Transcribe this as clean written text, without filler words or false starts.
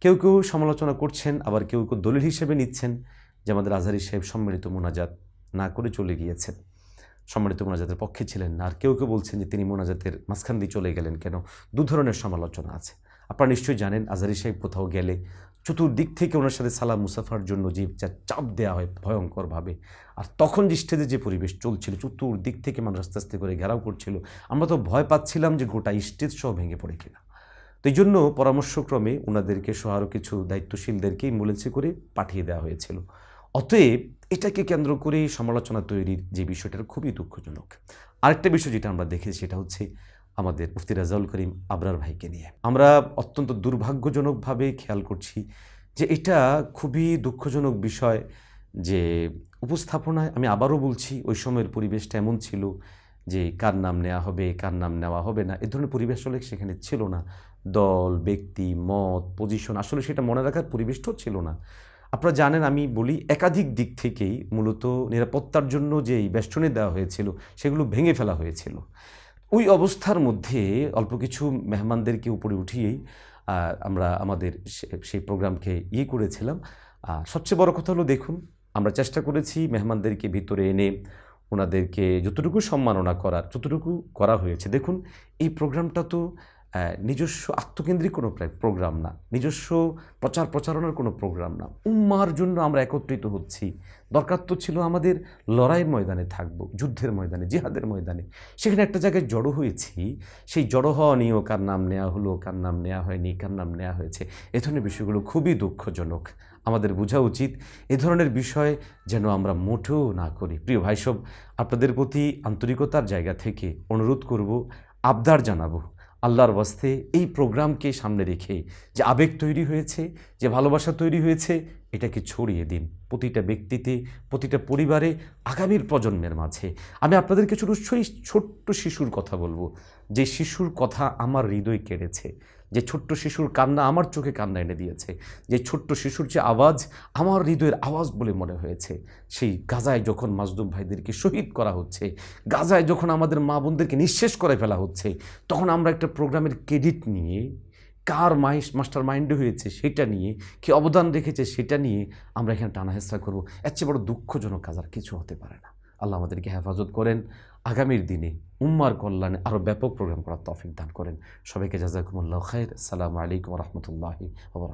কেউ কেউ সমালোচনা করছেন, আবার কেউ কেউ দলিল হিসেবে নিচ্ছেন যে আমাদের আজহারী সাহেব সম্মিলিত মোনাজাত না করে চলে গিয়েছেন, সম্মিলিত মোনাজাতের পক্ষে ছিলেন না। আর কেউ কেউ বলছেন যে তিনি মোনাজাতের মাঝখান দিয়ে চলে গেলেন কেন। দু ধরনের সমালোচনা আছে। আপনারা নিশ্চয়ই জানেন আজহারী সাহেব কোথাও গেলে চতুর্দিক থেকে ওনার সাথে সালাম মুসাফার জন্য যে চাপ দেওয়া হয় ভয়ঙ্করভাবে, আর তখন যে স্টেজে যে পরিবেশ চলছিল, চতুর্দিক থেকে মানুষ আস্তে আস্তে করে ঘেরাও করছিল, আমরা তো ভয় পাচ্ছিলাম যে গোটা স্টেজ সহ ভেঙে পড়ে কিনা। তো এই জন্য পরামর্শক্রমে ওনাদেরকে সহ আরও কিছু দায়িত্বশীলদেরকে অ্যাম্বুলেন্সে করে পাঠিয়ে দেওয়া হয়েছিল। অতএব এটাকে কেন্দ্র করে সমালোচনা তৈরির যে বিষয়টা খুবই দুঃখজনক। আরেকটা বিষয় যেটা আমরা দেখেছি সেটা হচ্ছে আমাদের মুফতি রেজাউল করিম আবরার ভাইকে নিয়ে আমরা অত্যন্ত দুর্ভাগ্যজনকভাবে খেয়াল করছি যে এটা খুবই দুঃখজনক বিষয় যে উপস্থাপনায়, আমি আবারও বলছি, ওই সময়ের পরিবেশটা এমন ছিল যে কার নাম নেওয়া হবে, কার নাম নেওয়া হবে না, এ ধরনের পরিবেশ আসলে সেখানে ছিল না। দল, ব্যক্তি, মত, পজিশন, আসলে সেটা মনে রাখার পরিবেশটাও ছিল না। আপনারা জানেন, আমি বলি একাধিক দিক থেকেই মূলত নিরাপত্তার জন্য যেই বেষ্টনী দেওয়া হয়েছিল সেগুলো ভেঙে ফেলা হয়েছিল। ওই অবস্থার মধ্যে অল্প কিছু মেহমানদেরকে উপরে উঠিয়েই আমরা আমাদের সেই প্রোগ্রামকে করেছিলাম। সবচেয়ে বড় কথা হলো, দেখুন, আমরা চেষ্টা করেছি মেহমানদেরকে ভিতরে এনে ওনাদেরকে যতটুকু সম্মাননা করার যতটুকু করা হয়েছে। দেখুন, এই প্রোগ্রামটা তো নিজস্ব আত্মকেন্দ্রিক কোনো প্রোগ্রাম না, নিজস্ব প্রচারণার কোনো প্রোগ্রাম না। উম্মার জন্য আমরা একত্রিত হচ্ছি। দরকার তো ছিল আমাদের লড়াইয়ের ময়দানে থাকব, যুদ্ধের ময়দানে, জিহাদের ময়দানে। সেখানে একটা জায়গায় জড়ো হয়েছি। সেই জড়ো হওয়া নিয়েও কার নাম নেওয়া হলো, কার নাম নেওয়া হয়নি, কার নাম নেওয়া হয়েছে, এ ধরনের বিষয়গুলো খুবই দুঃখজনক। আমাদের বোঝা উচিত এ ধরনের বিষয় যেন আমরা মোটেও না করি। প্রিয় ভাইসব, আপনাদের প্রতি আন্তরিকতার জায়গা থেকে অনুরোধ করব, আবদার জানাবো, আল্লাহর ওয়াস্তে এই প্রোগ্রামকে সামনে রেখে যে আবেগ তৈরি হয়েছে, যে ভালোবাসা তৈরি হয়েছে, এটাকে ছড়িয়ে দিন প্রতিটা ব্যক্তিতে, প্রতিটা পরিবারে, আগামীর প্রজন্মের মাঝে। আমি আপনাদেরকে ছোট্ট শিশুর কথা বলবো, যে শিশুর কথা আমার হৃদয় কেড়েছে, যে ছোট্ট শিশুর কান্না আমার চোখে কান্না এনে দিয়েছে, যে ছোট্ট শিশুর যে আওয়াজ আমার হৃদয়ের আওয়াজ বলে মনে হয়েছে। সেই গাজায় যখন মাজলুম ভাইদেরকে শহীদ করা হচ্ছে, গাজায় যখন আমাদের মা বোনদেরকে নিঃশেষ করে ফেলা হচ্ছে, তখন আমরা একটা প্রোগ্রামের ক্রেডিট নিয়ে, কার মাস্টার মাইন্ডে হয়েছে সেটা নিয়ে, কি অবদান রেখেছে সেটা নিয়ে আমরা এখানে টানা হেঁচড়া করবো। এর চেয়ে বড় দুঃখজনক কাজ আর কিছু হতে পারে না। আল্লাহ আমাদেরকে হেফাজত করেন, আগামীর দিনে উম্মার কল্যাণে আরও ব্যাপক প্রোগ্রাম করার তৌফিক দান করেন। সবাইকে জাযাকুমুল্লাহু খাইর। আসসালামু আলাইকুম ওয়া রাহমাতুল্লাহি ওয়া বারাকাতুহু।